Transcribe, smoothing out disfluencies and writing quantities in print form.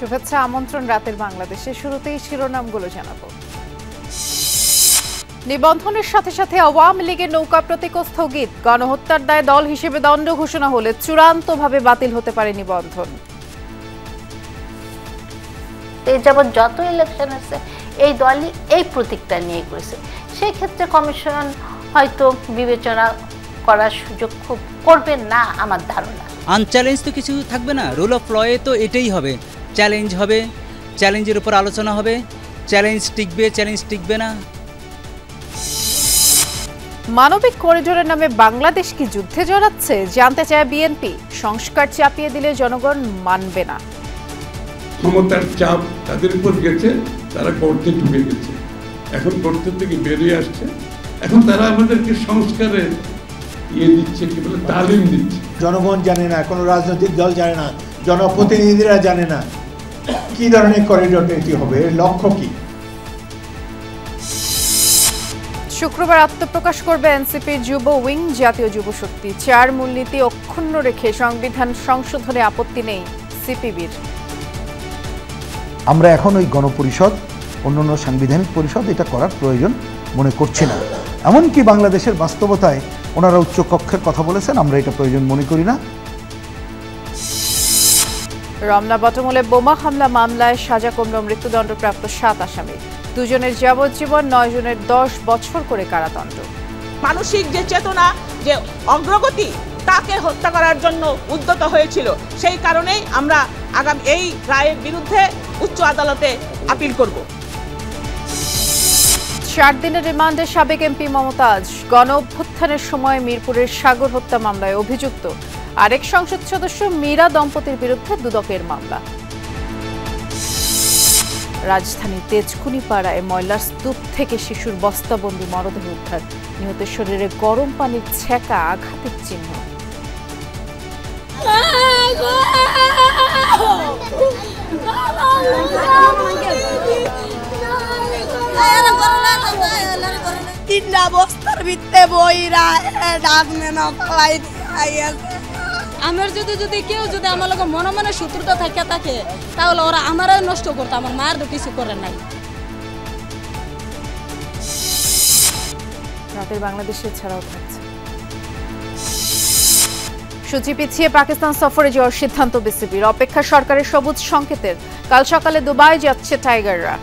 শুভেচ্ছা আমন্ত্রণ রাতের বাংলাদেশে। শুরুতেই শিরোনামগুলো জানাবো। নিবন্ধনের সাথে সাথে আওয়ামী লীগের নৌকা প্রতীক স্থগিত। গণহত্যার দায়ে দল হিসেবে দণ্ড ঘোষণা হলে চূড়ান্তভাবে বাতিল হতে পারে নিবন্ধন। এই যাবৎ যত ইলেকশন আছে এই দলই এই প্রতীকটা নিয়ে করেছে। সেই ক্ষেত্রে কমিশন হয়তো বিবেচনা করার সুযোগ খুব করবেন না আমার ধারণা। আনচ্যালেঞ্জ তো কিছু থাকবে না। রুল অফ লয়ে তো এটাই হবে, চ্যালেঞ্জ হবে, চ্যালেঞ্জের উপর আলোচনা হবে, চ্যালেঞ্জ টিকবে, চ্যালেঞ্জ টিকবে না। মানবিক করিডোরের নামে বাংলাদেশ কি যুদ্ধে জড়াচ্ছে জানতে চায় বিএনপি। সংস্কার চাপিয়ে দিলে জনগণ মানবে না। ক্ষমতার চাপ তাদের উপর গেছে, তারা করতে ঢুকে গেছে, এখন করতে থেকে বেরিয়ে আসছে। এখন তারা আমাদেরকে সংস্কারের দিচ্ছে, কি বলে, তালিম দিচ্ছে। জনগণ জানে না, কোনো রাজনৈতিক দল জানে না, জনপ্রতিনিধিরা জানে না কি ধরনের করিডোর এটি হবে, এর লক্ষ্য কি। শুক্রবার আত্মপ্রকাশ করবে এনসিপির যুব উইং জাতীয় যুব শক্তি। 4 মূলনীতি অক্ষুণ্ণ রেখে সংবিধান সংশোধনে আপত্তি নেই সিপিবির। আমরা এখন ওই গণপরিষদ, অন্যান্য সাংবিধানিক পরিষদ এটা করার প্রয়োজন মনে করছি না। এমনকি বাংলাদেশের বাস্তবতায় ওনারা উচ্চ কক্ষের কথা বলেছেন, আমরা এটা প্রয়োজন মনে করি না। রমনা বটমূলে বোমা হামলা মামলায় সাজা কমল মৃত্যুদণ্ডপ্রাপ্ত 7 আসামি। 2 জনের যাবজ্জীবন, 9 জনের 10 বছর করে কারাদণ্ড। মানসিক যে চেতনা, যে অগ্রগতি, তাকে হত্যা করার জন্য উদ্যত হয়েছিল। সেই কারণেই আমরা আগামী এই রায়ের বিরুদ্ধে উচ্চ আদালতে আপিল করব। 4 দিনের রিমান্ডে সাবেক এমপি মমতাজ। গণ অভ্যুত্থানের সময় মিরপুরের সাগর হত্যা মামলায় অভিযুক্ত। আরেক সংসদ সদস্য মীরা দম্পতির বিরুদ্ধে দুদকের মামলা। রাজধানীর তেজকুনিপাড়ায় ময়লার স্তূপ থেকে শিশুর বস্তাবন্দি মরদেহ উদ্ধার। নিহতের শরীরে গরম পানির ছেঁকা আঘাতের চিহ্ন। তিনটা বস্তার ভিতরে বইরা ডাকনে না পালাই। আমার যদি কেউ আমার লোক মনে মনে শত্রুতা থাকে তাহলে ওরা আমারও নষ্ট করতো, আমার মায়ের তো কিছু করে নাই। রাতের বাংলাদেশে ছাড়াও থাকছে। সূচি পিছিয়ে পাকিস্তান সফরে যাওয়ার সিদ্ধান্ত বিসিবির। অপেক্ষা সরকারের সবুজ সংকেতের। কাল সকালে দুবাই যাচ্ছে টাইগাররা।